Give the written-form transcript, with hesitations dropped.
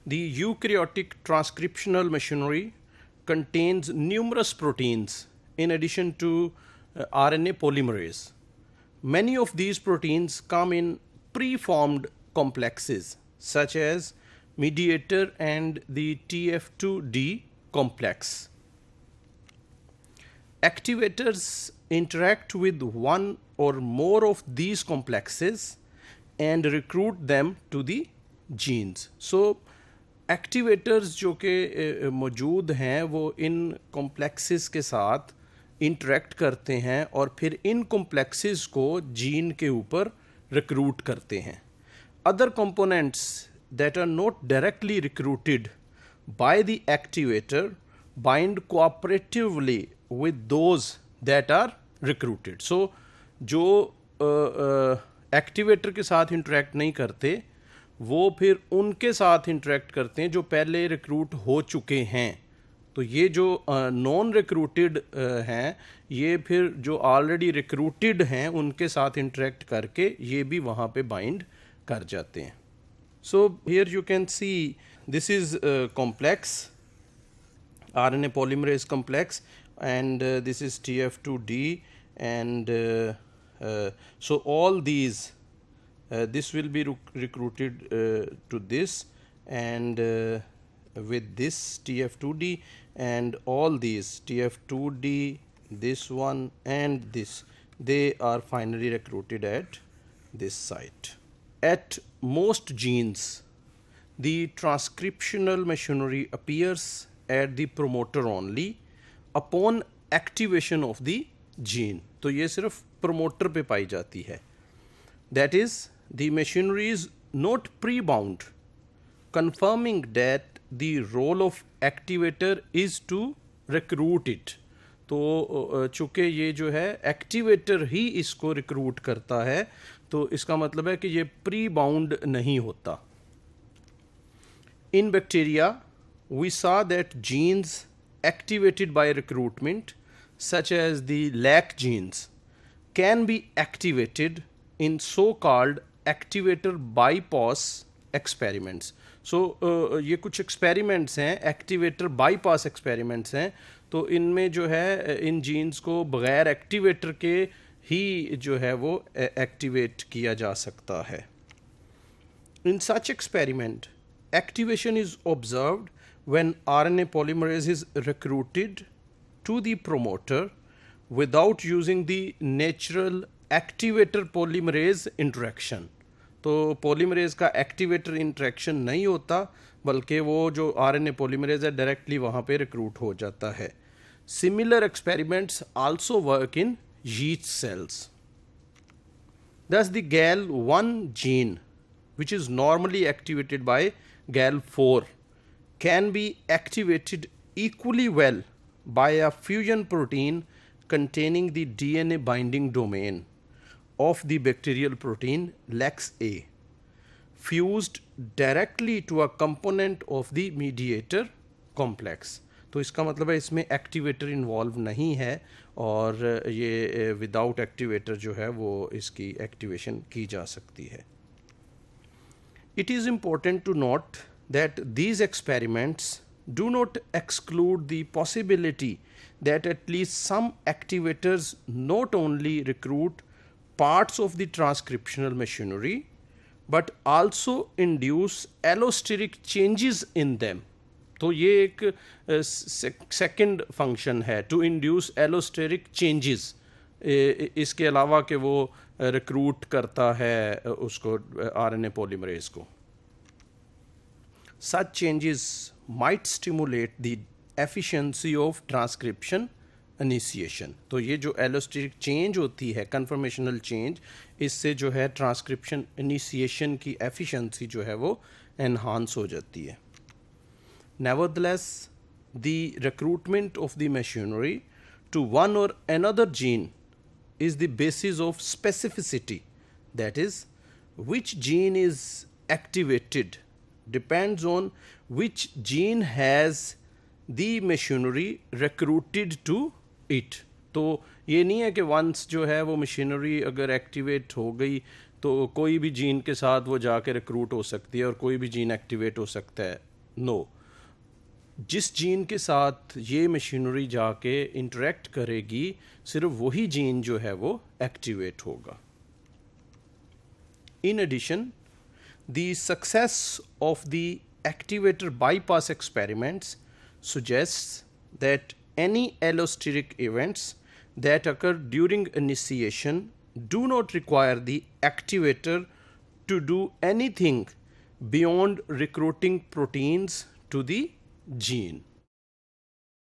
The eukaryotic transcriptional machinery contains numerous proteins in addition to RNA polymerase. Many of these proteins come in preformed complexes such as mediator and the TF2D complex. Activators interact with one or more of these complexes and recruit them to the genes. So activators जो कि मौजूद हैं वो इन complexes के साथ interact करते हैं और फिर इन कॉम्प्लेक्सेस को जीन के ऊपर रिक्रूट करते हैं. Other components that are not directly recruited by the activator bind cooperatively with those that are recruited. So जो एक्टिवेटर के साथ इंटरेक्ट नहीं करते वो फिर उनके साथ इंटरेक्ट करते हैं जो पहले रिक्रूट हो चुके हैं. तो ये जो नॉन रिक्रूटेड हैं ये फिर जो ऑलरेडी रिक्रूटेड हैं उनके साथ इंटरेक्ट करके ये भी वहाँ पे बाइंड कर जाते हैं. So here you can see this is complex RNA polymerase complex and this is TF2D and so all these this will be recruited to this and with this TF2D and all these TF2D, this one and this, they are finally recruited at this site. At most genes the transcriptional machinery appears at the promoter only upon activation of the gene. तो ये सिर्फ promoter पे पाई जाती है. That is, the machinery is not pre-bound, confirming that the role of activator is to recruit it. तो चूँकि ये जो है एक्टिवेटर ही इसको रिक्रूट करता है तो इसका मतलब है कि ये प्री बाउंड नहीं होता. In bacteria, we saw that genes activated by recruitment, such as the lac genes, can be activated in so-called activator bypass experiments. So ये कुछ experiments हैं, activator bypass experiments हैं. तो इनमें जो है इन genes को बगैर activator के ही जो है वो activate किया जा सकता है. In such experiment, activation is observed when RNA polymerase is recruited to the promoter without using the natural activator polymerase interaction. तो पोलीमरेज का एक्टिवेटर इंटरेक्शन नहीं होता बल्कि वो जो आरएनए पोलीमरेज है डायरेक्टली वहाँ पे रिक्रूट हो जाता है. Similar experiments also work in yeast cells. Thus the GAL1 gene, which is normally activated by GAL4, can be activated equally well by a fusion protein containing the DNA binding domain of the bacterial protein LAX-A, fused directly to a component of the mediator complex. तो इसका मतलब है इसमें activator involve नहीं है और ये without activator जो है वो इसकी एक्टिवेशन की जा सकती है. It is important to note that these experiments do not exclude the possibility that at least some activators not only recruit parts of the transcriptional machinery but also induce allosteric changes in them. तो ये एक second function है to induce allosteric changes. इसके अलावा कि वो recruit करता है उसको आरएनए पॉलीमरेज को. Such changes might stimulate the efficiency of transcription initiation. तो ये जो एलोस्टेरिक चेंज होती है कन्फर्मेशनल चेंज इससे जो है ट्रांसक्रिप्शन इनिशिएशन की एफिशिएंसी जो है वो एनहांस हो जाती है. Nevertheless, the recruitment of the machinery to one or another gene is the basis of specificity. That is, which gene is activated depends on which gene has the machinery recruited to it. तो ये नहीं है कि once जो है वो machinery अगर activate हो गई तो कोई भी जीन के साथ वो जाके रिक्रूट हो सकती है और कोई भी जीन एक्टिवेट हो सकता है. नो, जिस जीन के साथ ये मशीनरी जाके इंटरेक्ट करेगी सिर्फ वही जीन जो है वो एक्टिवेट होगा. In addition, the success of the activator bypass experiments suggests that any allosteric events that occur during initiation do not require the activator to do anything beyond recruiting proteins to the gene.